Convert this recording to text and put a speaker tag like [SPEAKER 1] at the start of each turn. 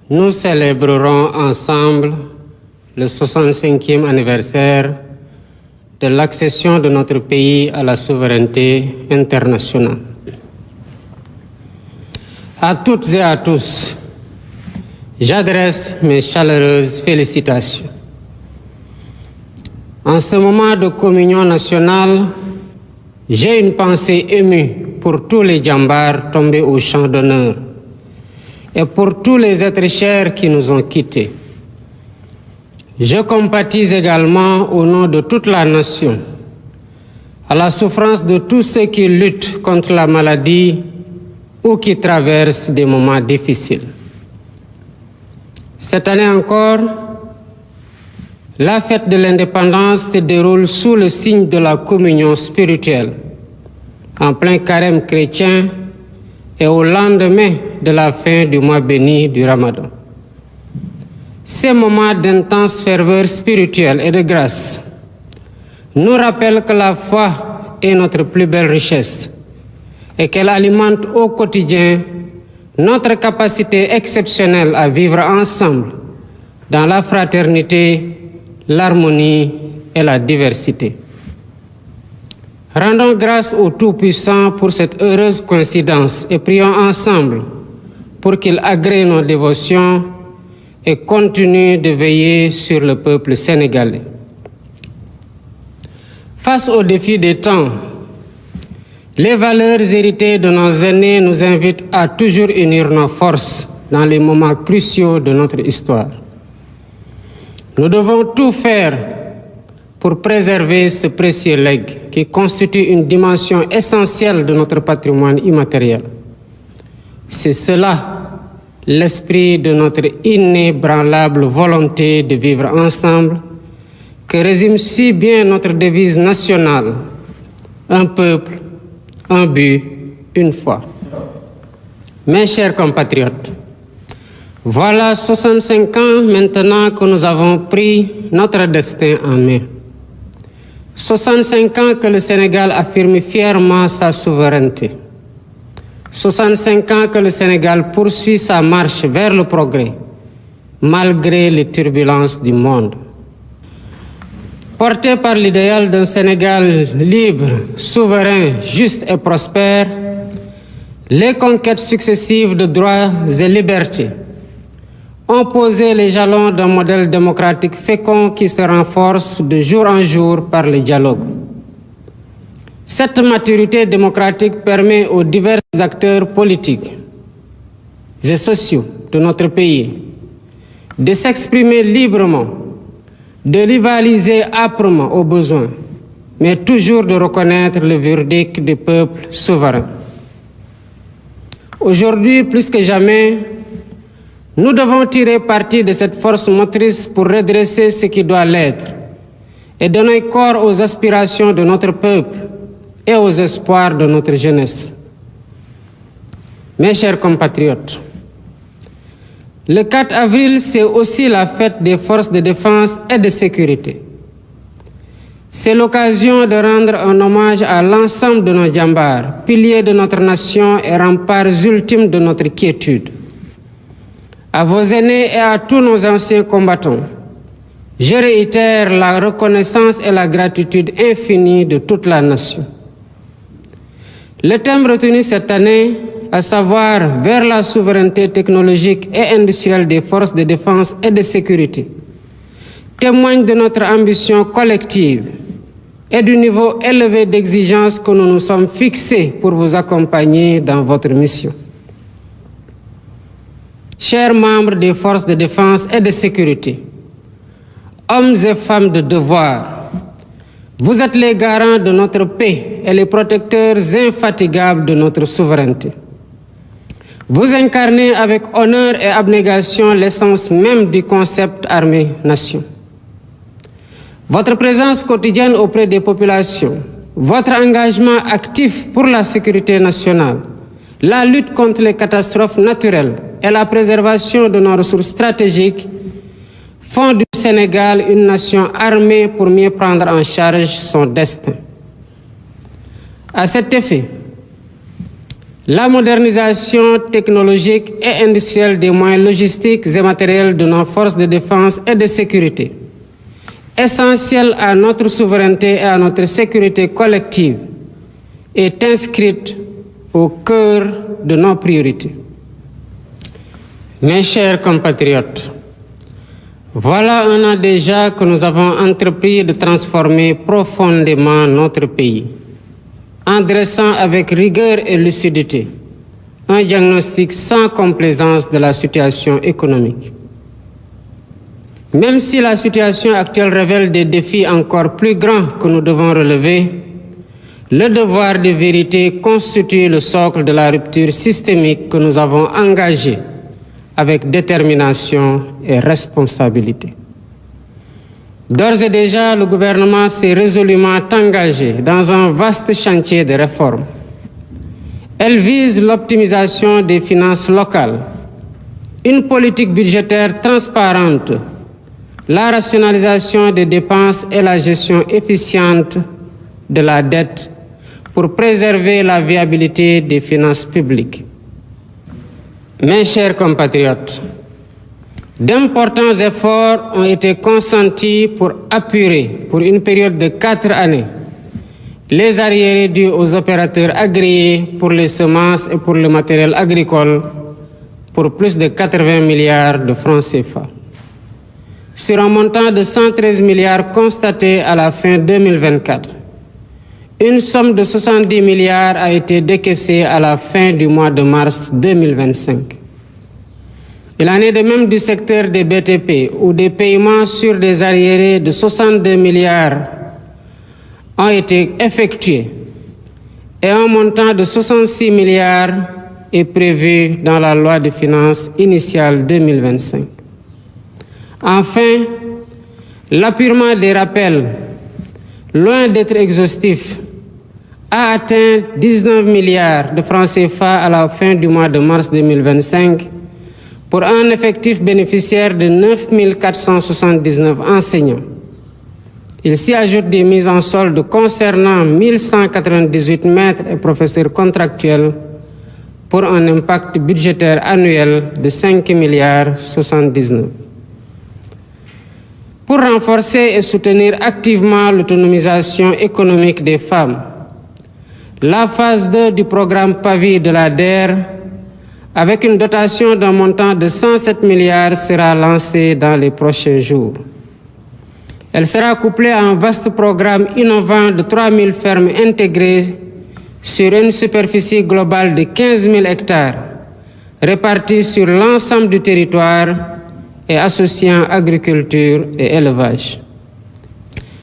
[SPEAKER 1] nous célébrerons ensemble le 65e anniversaire de l'accession de notre pays à la souveraineté internationale. À toutes et à tous, j'adresse mes chaleureuses félicitations. En ce moment de communion nationale, j'ai une pensée émue pour tous les djambars tombés au champ d'honneur et pour tous les êtres chers qui nous ont quittés. Je compatis également au nom de toute la nation à la souffrance de tous ceux qui luttent contre la maladie ou qui traversent des moments difficiles. Cette année encore, la fête de l'indépendance se déroule sous le signe de la communion spirituelle, en plein carême chrétien et au lendemain de la fin du mois béni du Ramadan. Ces moments d'intense ferveur spirituelle et de grâce nous rappellent que la foi est notre plus belle richesse et qu'elle alimente au quotidien notre capacité exceptionnelle à vivre ensemble dans la fraternité, l'harmonie et la diversité. Rendons grâce au Tout-Puissant pour cette heureuse coïncidence et prions ensemble pour qu'il agrée nos dévotions et continue de veiller sur le peuple sénégalais. Face aux défis des temps, les valeurs héritées de nos aînés nous invitent à toujours unir nos forces dans les moments cruciaux de notre histoire. Nous devons tout faire pour préserver ce précieux legs qui constitue une dimension essentielle de notre patrimoine immatériel. C'est cela l'esprit de notre inébranlable volonté de vivre ensemble que résume si bien notre devise nationale: un peuple, un but, une foi. Mes chers compatriotes, voilà 65 ans maintenant que nous avons pris notre destin en main. 65 ans que le Sénégal affirme fièrement sa souveraineté. 65 ans que le Sénégal poursuit sa marche vers le progrès, malgré les turbulences du monde. Porté par l'idéal d'un Sénégal libre, souverain, juste et prospère, les conquêtes successives de droits et libertés ont posé les jalons d'un modèle démocratique fécond qui se renforce de jour en jour par le dialogue. Cette maturité démocratique permet aux divers acteurs politiques et sociaux de notre pays de s'exprimer librement, de rivaliser âprement au besoin, mais toujours de reconnaître le verdict des peuples souverains. Aujourd'hui, plus que jamais, nous devons tirer parti de cette force motrice pour redresser ce qui doit l'être et donner corps aux aspirations de notre peuple et aux espoirs de notre jeunesse. Mes chers compatriotes, le 4 avril, c'est aussi la fête des forces de défense et de sécurité. C'est l'occasion de rendre un hommage à l'ensemble de nos djambars, piliers de notre nation et remparts ultimes de notre quiétude. À vos aînés et à tous nos anciens combattants, je réitère la reconnaissance et la gratitude infinie de toute la nation. Le thème retenu cette année, à savoir vers la souveraineté technologique et industrielle des forces de défense et de sécurité, témoigne de notre ambition collective et du niveau élevé d'exigence que nous nous sommes fixés pour vous accompagner dans votre mission. Chers membres des forces de défense et de sécurité, hommes et femmes de devoir, vous êtes les garants de notre paix et les protecteurs infatigables de notre souveraineté. Vous incarnez avec honneur et abnégation l'essence même du concept armée-nation. Votre présence quotidienne auprès des populations, votre engagement actif pour la sécurité nationale, la lutte contre les catastrophes naturelles et la préservation de nos ressources stratégiques font du Sénégal une nation armée pour mieux prendre en charge son destin. À cet effet, la modernisation technologique et industrielle des moyens logistiques et matériels de nos forces de défense et de sécurité, essentielle à notre souveraineté et à notre sécurité collective, est inscrite au cœur de nos priorités. Mes chers compatriotes, voilà un an déjà que nous avons entrepris de transformer profondément notre pays, en dressant avec rigueur et lucidité un diagnostic sans complaisance de la situation économique. Même si la situation actuelle révèle des défis encore plus grands que nous devons relever, le devoir de vérité constitue le socle de la rupture systémique que nous avons engagée avec détermination et responsabilité. D'ores et déjà, le gouvernement s'est résolument engagé dans un vaste chantier de réformes. Elle vise l'optimisation des finances locales, une politique budgétaire transparente, la rationalisation des dépenses et la gestion efficiente de la dette pour préserver la viabilité des finances publiques. Mes chers compatriotes, d'importants efforts ont été consentis pour apurer, pour une période de 4 années, les arriérés dus aux opérateurs agréés pour les semences et pour le matériel agricole pour plus de 80 milliards de francs CFA. Sur un montant de 113 milliards constaté à la fin 2024, une somme de 70 milliards a été décaissée à la fin du mois de mars 2025. Il en est de même du secteur des BTP, où des paiements sur des arriérés de 62 milliards ont été effectués et un montant de 66 milliards est prévu dans la loi de finances initiale 2025. Enfin, l'appurement des rappels, loin d'être exhaustif, a atteint 19 milliards de francs CFA à la fin du mois de mars 2025 pour un effectif bénéficiaire de 9 479 enseignants. Il s'y ajoute des mises en solde concernant 1198 maîtres et professeurs contractuels pour un impact budgétaire annuel de 5 milliards 79. Pour renforcer et soutenir activement l'autonomisation économique des femmes, la phase 2 du programme PAVI de la DER, avec une dotation d'un montant de 107 milliards, sera lancée dans les prochains jours. Elle sera couplée à un vaste programme innovant de 3 000 fermes intégrées sur une superficie globale de 15 000 hectares, réparties sur l'ensemble du territoire et associant agriculture et élevage.